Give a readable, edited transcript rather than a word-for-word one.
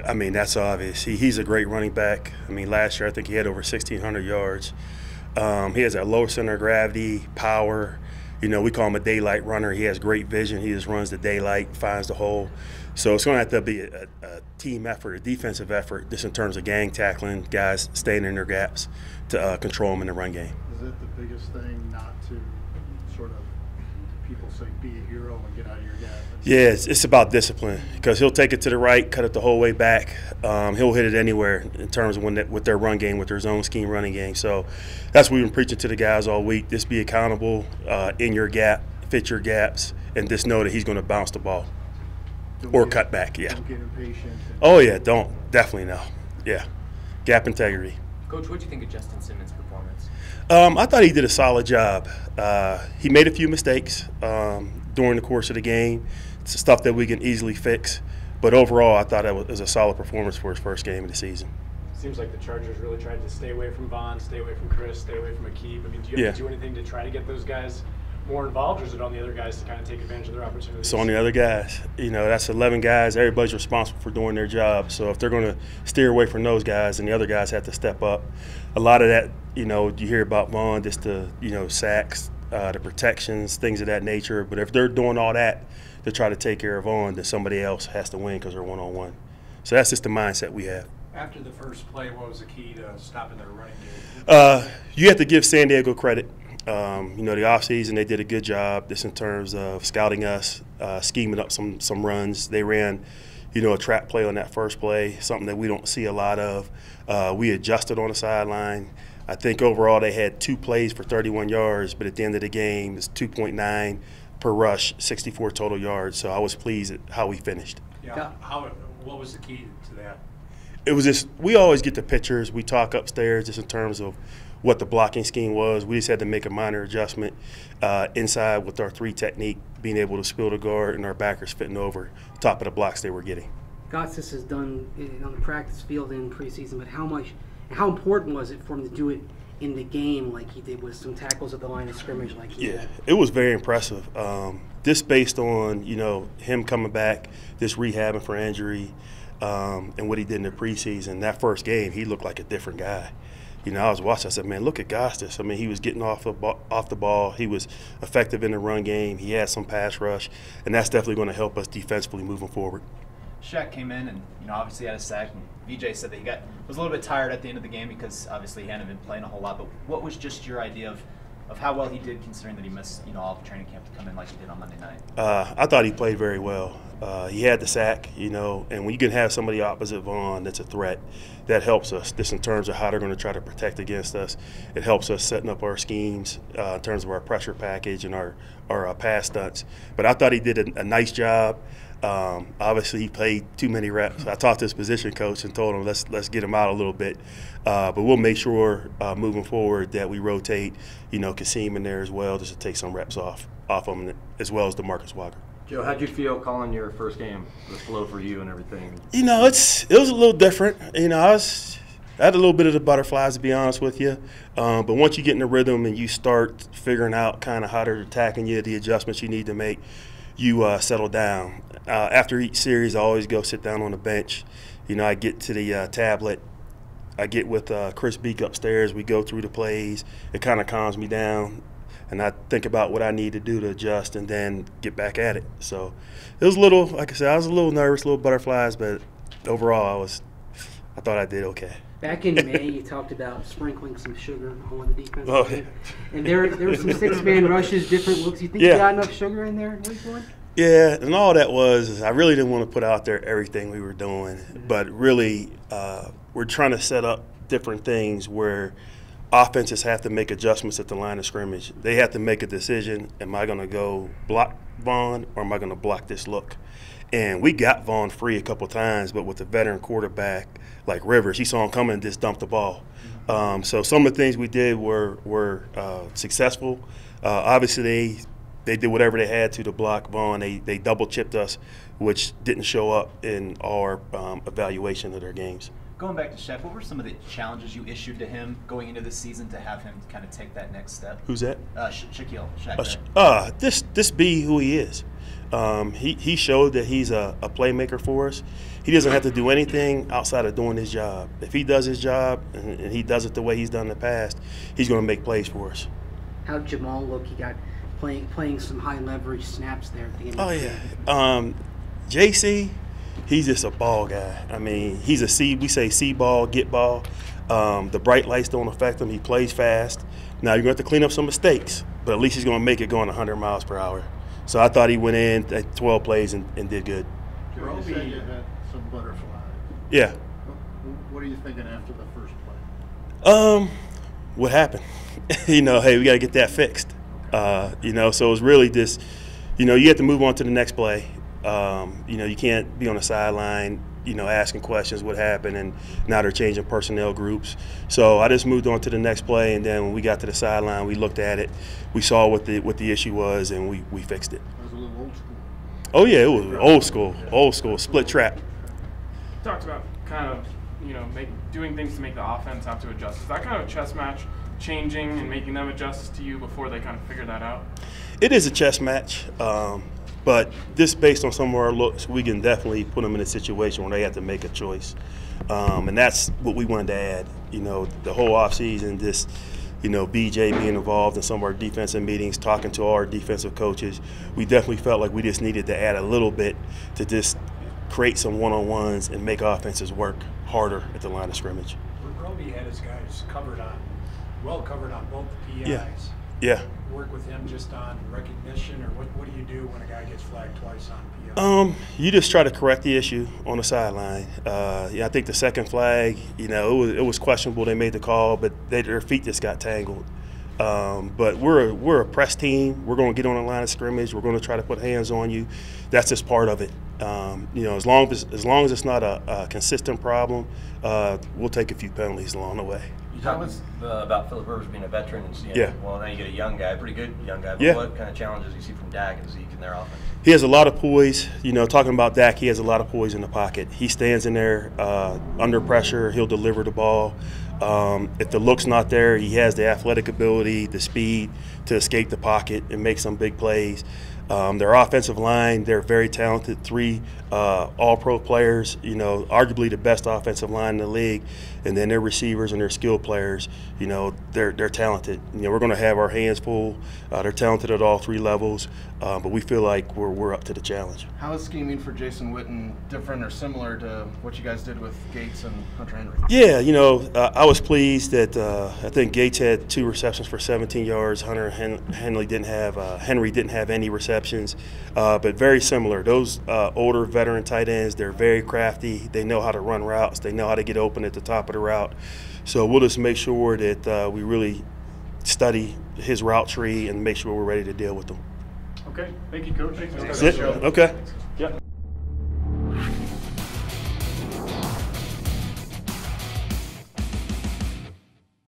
I mean, that's obvious. He's a great running back. I mean, last year I think he had over 1,600 yards. He has a low center of gravity, power. You know, we call him a daylight runner. He has great vision. He just runs the daylight, finds the hole. So it's going to have to be a team effort, a defensive effort, just in terms of gang tackling, guys staying in their gaps to control them in the run game. Is it the biggest thing not to sort of, people say, be a hero and get out of your gap? Yeah, it's about discipline, because he'll take it to the right, cut it the whole way back. He'll hit it anywhere in terms of with their run game, with their zone scheme running game. So that's what we've been preaching to the guys all week. Just be accountable in your gap, fit your gaps, and just know that he's going to bounce the ball or cut back. Yeah. Don't get impatient. Oh, yeah, don't. Definitely no. Yeah. Gap integrity. Coach, what do you think of Justin Simmons' performance? I thought he did a solid job. He made a few mistakes during the course of the game. It's stuff that we can easily fix. But overall, I thought it was a solid performance for his first game of the season. Seems like the Chargers really tried to stay away from Vaughn, stay away from Chris, stay away from Akib. I mean, do you have to do anything to try to get those guys more involved, or is it on the other guys to kind of take advantage of their opportunities? It's on the other guys. You know, that's 11 guys. Everybody's responsible for doing their job. So if they're going to steer away from those guys, then the other guys have to step up. A lot of that, you know, you hear about Vaughn, just the, you know, sacks, the protections, things of that nature. But if they're doing all that to try to take care of Vaughn, then somebody else has to win because they're one-on-one. So that's just the mindset we have. After the first play, what was the key to stopping their running game? You have to give San Diego credit. You know, the offseason, they did a good job just in terms of scouting us, scheming up some runs. They ran, you know, a trap play on that first play, something that we don't see a lot of. We adjusted on the sideline. I think overall they had 2 plays for 31 yards, but at the end of the game, it's 2.9 per rush, 64 total yards. So I was pleased at how we finished. Yeah. What was the key to that? It was just, we always get the pictures. We talk upstairs just in terms of what the blocking scheme was. We just had to make a minor adjustment inside with our 3 technique, being able to spill the guard and our backers fitting over top of the blocks they were getting. Gotsis has done on the practice field in preseason, but how important was it for him to do it in the game like he did with some tackles at the line of scrimmage like he did? It was very impressive. Just based on, you know, him coming back, just rehabbing for injury, and what he did in the preseason. That first game, he looked like a different guy. You know, I was watching, I said, man, look at Gostis. I mean, he was getting off the ball. He was effective in the run game. He had some pass rush, and that's definitely going to help us defensively moving forward. Shaq came in and, you know, obviously had a sack, and VJ said that he was a little bit tired at the end of the game because obviously he hadn't been playing a whole lot. But what was just your idea of how well he did, considering that he missed, you know, all of training camp to come in like he did on Monday night? I thought he played very well. He had the sack, you know, and when you can have somebody opposite Vaughn that's a threat, that helps us just in terms of how they're going to try to protect against us. It helps us setting up our schemes in terms of our pressure package and our pass stunts. But I thought he did a nice job. Obviously, he played too many reps. I talked to his position coach and told him let's get him out a little bit. But we'll make sure moving forward that we rotate, you know, Kasim in there as well, just to take some reps off him, as well as DeMarcus Walker. Joe, how'd you feel calling your first game, the flow for you and everything? You know, it was a little different. You know, I had a little bit of the butterflies, to be honest with you. But once you get in the rhythm and you start figuring out kind of how they're attacking you, the adjustments you need to make, you settle down. After each series, I always go sit down on the bench. You know, I get to the tablet. I get with Chris Beak upstairs. We go through the plays. It kind of calms me down. And I think about what I need to do to adjust and then get back at it. So it was a little, like I said, I was a little nervous, little butterflies, but overall I thought I did okay. Back in May, you talked about sprinkling some sugar on the defense. Oh, yeah. And there were some 6-man rushes, different looks. You think you got enough sugar in there in week 1? Yeah, and all that was I really didn't want to put out there everything we were doing, but really we're trying to set up different things where offenses have to make adjustments at the line of scrimmage. They have to make a decision, am I going to go block Vaughn or am I going to block this look? And we got Vaughn free a couple times, but with a veteran quarterback like Rivers, he saw him coming and just dumped the ball. So some of the things we did were successful. Obviously, they did whatever they had to block Vaughn. They double-chipped us, which didn't show up in our evaluation of their games. Going back to Shaq, what were some of the challenges you issued to him going into the season to have him kind of take that next step? Who's that? Shaquille. Shaq. Just be who he is. He showed that he's a playmaker for us. He doesn't have to do anything outside of doing his job. If he does his job and he does it the way he's done in the past, he's going to make plays for us. How'd Jamal look? He got playing some high leverage snaps there at the end. Oh yeah, JC, he's just a ball guy. I mean, he's a C. We say C ball, get ball. The bright lights don't affect him. He plays fast. Now you're going to have to clean up some mistakes, but at least he's going to make it going 100 miles per hour. So I thought he went in at 12 plays and did good. You said you had some butterflies. Yeah. What are you thinking after the first play? What happened? Hey, we got to get that fixed. So it was really just, you have to move on to the next play. You can't be on the sideline, asking questions what happened, and now they're changing personnel groups. So I just moved on to the next play, and then when we got to the sideline, we looked at it, we saw what the issue was, and we fixed it. It was a little old school. Oh yeah, it was old school, split trap. Talked about kind of, doing things to make the offense have to adjust. Is that kind of a chess match, changing and making them adjust to you before they kind of figure that out? It is a chess match, but just based on some of our looks, we can definitely put them in a situation where they have to make a choice. And that's what we wanted to add. The whole offseason, just, BJ being involved in some of our defensive meetings, talking to all our defensive coaches, we definitely felt like we just needed to add a little bit to just create some one-on-ones and make offenses work harder at the line of scrimmage. Roby had his guys well covered on both the PIs. Yeah. Work with him just on recognition, or what do you do when a guy gets flagged twice on PI? You just try to correct the issue on the sideline. I think the second flag, it was questionable. They made the call, but their feet just got tangled. But we're a press team. We're going to get on the line of scrimmage. We're going to try to put hands on you. That's just part of it. As long as it's not a consistent problem, we'll take a few penalties along the way. You talked about Phillip Rivers being a veteran and seeing, well, now you get a young guy, pretty good young guy. But what kind of challenges do you see from Dak and Zeke in their offense? He has a lot of poise. Talking about Dak, he has a lot of poise in the pocket. He stands in there under pressure. He'll deliver the ball. If the look's not there, he has the athletic ability, the speed to escape the pocket and make some big plays. Their offensive line, they're very talented. 3 all-pro players, arguably the best offensive line in the league. And then their receivers and their skill players, they're talented. We're going to have our hands full. They're talented at all 3 levels, but we feel like we're up to the challenge. How is scheming for Jason Witten different or similar to what you guys did with Gates and Hunter Henry? Yeah, I was pleased that I think Gates had 2 receptions for 17 yards. Hunter Henry didn't have any receptions, but very similar. Those older veteran tight ends, they're very crafty. They know how to run routes. They know how to get open at the top of the route. So we'll just make sure that we really study his route tree and make sure we're ready to deal with them. Okay, thank you, Coach. That's it? Okay. Yep.